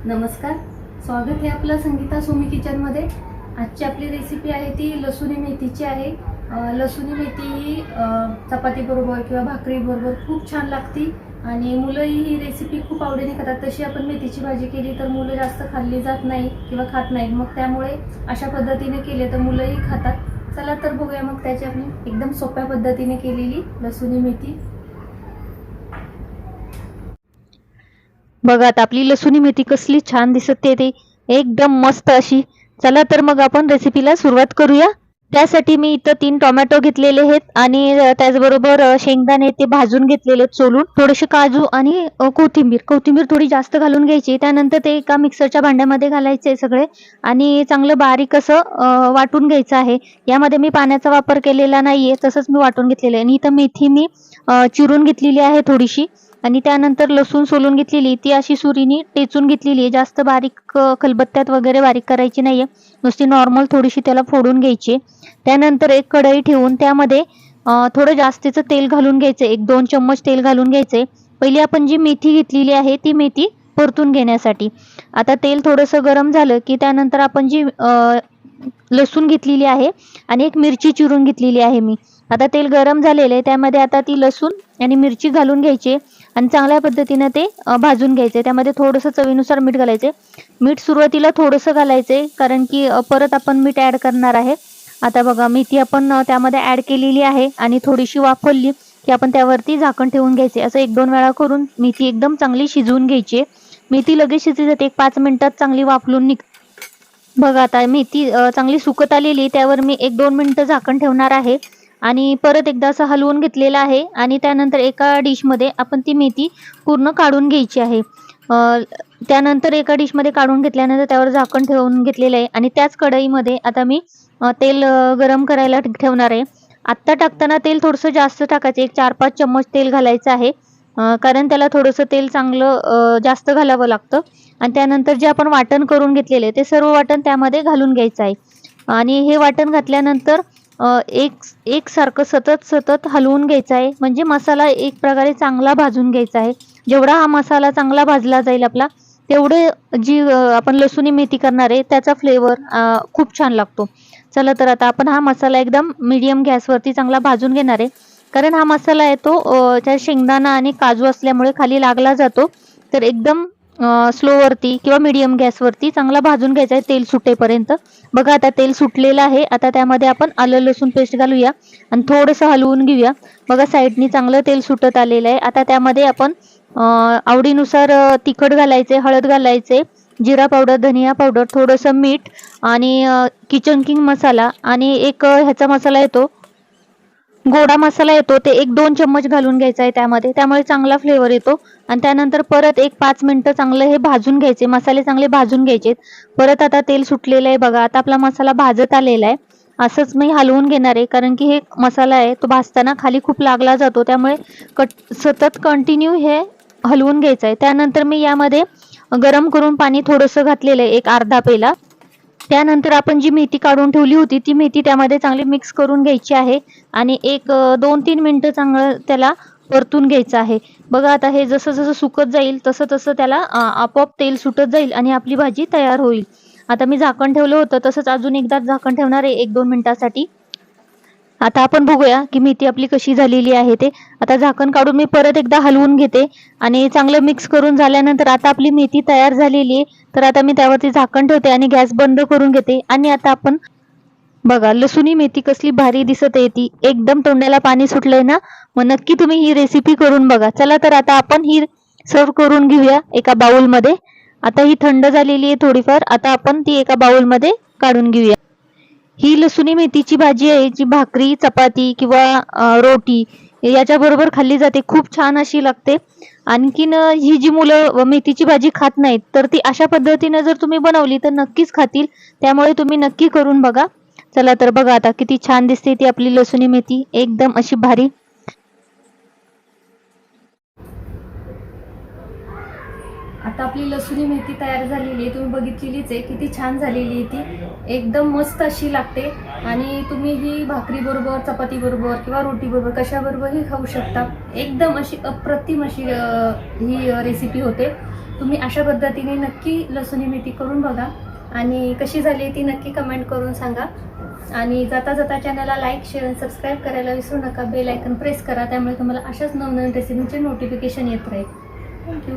नमस्कार, स्वागत आहे आपलं संगीता सोमी किचनमध्ये। आजची आपली रेसिपी आहे ती लसुणी मेथीची आहे। लसुणी मेथी ही चपाती बरोबर किंवा भाकरी बरोबर खूप छान लागते आणि मुलंही ही रेसिपी खूप आवडीने खातात। तशी आपण मेथीची भाजी केली तर मुलं जास्त खाल्ली जात नाही किंवा खात नाहीत, मग त्यामुळे अशा पद्धतीने केले तर मुलंही खातात। चला तर बघूया मग त्याची आपण एकदम सोप्या पद्धतीने केलेली लसुणी मेथी। बघा आता आपली लसुणी मेथी कसली छान दिसते, ते एकदम मस्त अशी। चला तर मग आपण रेसिपीला सुरुवात करूया। त्यासाठी मी इथं 3 टोमॅटो घेतलेले आहेत आणि त्याचबरोबर शेंगदाणे ते भाजून घेतलेले आहेत सोलून, थोडेसे काजू आणि कोथिंबीर थोडी जास्त घालून घ्यायची। त्यानंतर ते एका मिक्सरच्या भांड्यामध्ये घालायचे सगळे आणि चांगलं बारीक असं वाटून घ्यायचं आहे। यामध्ये मी पाण्याचा वापर केलेला नाहीये, तसंच मी वाटून घेतलेलं आहे। आणि इथं मेथी मी चिरून घेतलेली आहे थोडीशी आणि त्यानंतर लसूण सोलून घेतलेली, ती अशी सुरीने टेचून घेतलेली आहे। जास्त बारीक खलबत्त्यात वगैरे बारीक करायची नाहीये, नुसती नॉर्मल थोडीशी त्याला फोडून घ्यायची। त्यानंतर एक कढई ठेवून त्यामध्ये थोडं जास्तीचं तेल घालून घ्यायचं, 1-2 चम्मच तेल घालून घ्यायचे। पहिली आपण जी मेथी घेतलेली आहे ती मेथी परतून घेण्यासाठी। आता तेल थोडंसं गरम झालं की त्यानंतर आपण जी लसूण घेतलेली आहे आणि एक मिरची चिरून घेतलेली आहे मी। आता तेल गरम झालेलं आहे, त्यामध्ये आता ती लसूण आणि मिरची घालून घ्यायची आणि चांगल्या पद्धतीने ते भाजून घ्यायचे। त्यामध्ये थोडंसं चवीनुसार मीठ घालायचे। मीठ सुरुवातीला थोडंसं घालायचे, कारण की परत आपण मीठ ऍड करणार आहे। आता बघा मेथी आपण त्यामध्ये ऍड केलेली आहे आणि थोडीशी वाफवली की आपण त्यावरती झाकण ठेवून घ्यायचे। असं 1-2 वेळा करून मेथी एकदम चांगली शिजवून घ्यायची। मेथी लगेच शिजली जाते, 1-5 मिनिटात चांगली वाफलून निघते। बघा आता मेथी चांगली सुकत आलेली, त्यावर मी 1-2 मिनिटं झाकण ठेवणार आहे आणि परत एकदा असं हलवून घेतलेलं आहे आणि त्यानंतर एका डिशमध्ये आपण ती मेथी पूर्ण काढून घ्यायची आहे। त्यानंतर एका डिशमध्ये काढून घेतल्यानंतर त्यावर झाकण ठेवून घेतलेलं आहे आणि त्याच कढईमध्ये आता मी तेल गरम करायला ठेवणार आहे। आत्ता टाकताना तेल थोडंसं जास्त टाकायचं, 1-4-5 चम्मच तेल घालायचं आहे, कारण त्याला थोडंसं तेल चांगलं जास्त घालावं लागतं। आणि त्यानंतर जे आपण वाटण करून घेतलेले ते सर्व वाटण त्यामध्ये घालून घ्यायचं आहे आणि हे वाटण घातल्यानंतर एक सारखं सतत हलवून घ्यायचं आहे, म्हणजे मसाला एक प्रकारे चांगला भाजून घ्यायचा आहे। जेवढा हा मसाला चांगला भाजला जाईल आपला, तेवढे जी आपण लसुणी मेथी करणार आहे त्याचा फ्लेवर खूप छान लागतो। चला तर आता आपण हा मसाला एकदम मीडियम गॅसवरती चांगला भाजून घेणार आहे, कारण हा मसाला आहे तो त्या शेंगदाणा आणि काजू असल्यामुळे खाली लागला जातो। तर एकदम स्लो वरती किंवा मीडियम गॅसवरती चांगला भाजून घ्यायचा आहे तेल सुटेपर्यंत। बघा आता तेल सुटलेलं आहे। आता त्यामध्ये आपण आलं लसूण पेस्ट घालूया आणि थोडंसं हलवून घेऊया। बघा साईडनी चांगलं तेल सुटत आलेलं आहे। आता त्यामध्ये आपण आवडीनुसार तिखट घालायचे, हळद घालायचे, जिरा पावडर, धनिया पावडर, थोडंसं मीठ आणि किचन किंग मसाला आणि एक ह्याचा मसाला येतो, गोडा मसाला येतो, ते 1-2 चम्मच घालून घ्यायचा आहे त्यामध्ये, त्यामुळे चांगला फ्लेवर येतो। आणि त्यानंतर परत 1-5 मिनिटं चांगलं हे भाजून घ्यायचे, मसाले चांगले भाजून घ्यायचे। परत आता तेल सुटलेलं आहे बघा, आता आपला मसाला भाजत आलेला आहे। असंच मी हलवून घेणार आहे, कारण की हे मसाला आहे तो भाजताना खाली खूप लागला जातो, त्यामुळे सतत कंटिन्यू हे हलवून घ्यायचं आहे। त्यानंतर मी यामध्ये गरम करून पाणी थोडंसं घातलेलं आहे, 1-अर्धा पेला। त्यानंतर आपण जी मेथी काढून ठेवली होती ती मेथी त्यामध्ये चांगली मिक्स करून घ्यायची आहे आणि 2-3 मिनिटं चांगलं त्याला परतून घ्यायचं आहे। बघा आता हे जसं जसं सुकत जाईल तसं तसं त्याला आपोआप तेल सुटत जाईल आणि आपली भाजी तयार होईल। आता मी झाकण ठेवलं होतं, तसंच अजून एकदा झाकण ठेवणार आहे 1-2 मिनिटासाठी। आता आपण बघूया की मेथी आपली कशी झालेली आहे ते। आता झाकण काढून मी परत एकदा हलवून घेते आणि चांगलं मिक्स करून झाल्यानंतर आता आपली मेथी तयार झालेली आहे। तर आता मी त्यावरती झाकण ठेवते आणि गॅस बंद करून घेते आणि आता आपण बघा लसुणी मेथी कसली भारी दिसत आहे, ती एकदम तोंडाला पाणी सुटलंय ना। मग नक्की तुम्ही ही रेसिपी करून बघा। चला तर आता आपण ही सर्व करून घेऊया एका बाउलमध्ये। आता ही थंड झालेली आहे थोडीफार, आता आपण ती एका बाउलमध्ये काढून घेऊया। ही लसुणी मेथीची भाजी आहे जी भाकरी, चपाती किंवा रोटी याच्याबरोबर खाल्ली जाते, खूप छान अशी लागते। आणखीन ही जी मुलं मेथीची भाजी खात नाहीत, तर ती अशा पद्धतीने जर तुम्ही बनवली तर नक्कीच खातील, त्यामुळे तुम्ही नक्की करून बघा। चला तर बघा आता किती छान दिसते ती आपली लसुणी मेथी, एकदम अशी भारी। आता आपली लसुणी मेथी तयार झालेली आहे, तुम्ही बघितलेलीच आहे किती छान झालेली आहे ती, एकदम मस्त अशी लागते। आणि तुम्ही ही भाकरी बरोबर, चपाती बरोबर किंवा रोटी बरोबर कशाबरोबरही खाऊ शकता। एकदम अशी अप्रतिम अशी ही रेसिपी होते। तुम्ही अशा पद्धतीने नक्की लसुणी मेथी करून बघा आणि कशी झाली ती नक्की कमेंट करून सांगा. आणि जाता जाता चॅनलला लाईक, शेअर आणि सबस्क्राईब करायला विसरू नका. बेल आयकन प्रेस करा, त्यामुळे तुम्हाला अशाच नवनवीन रेसिपीचे नोटिफिकेशन येत राहील. थँक्यू.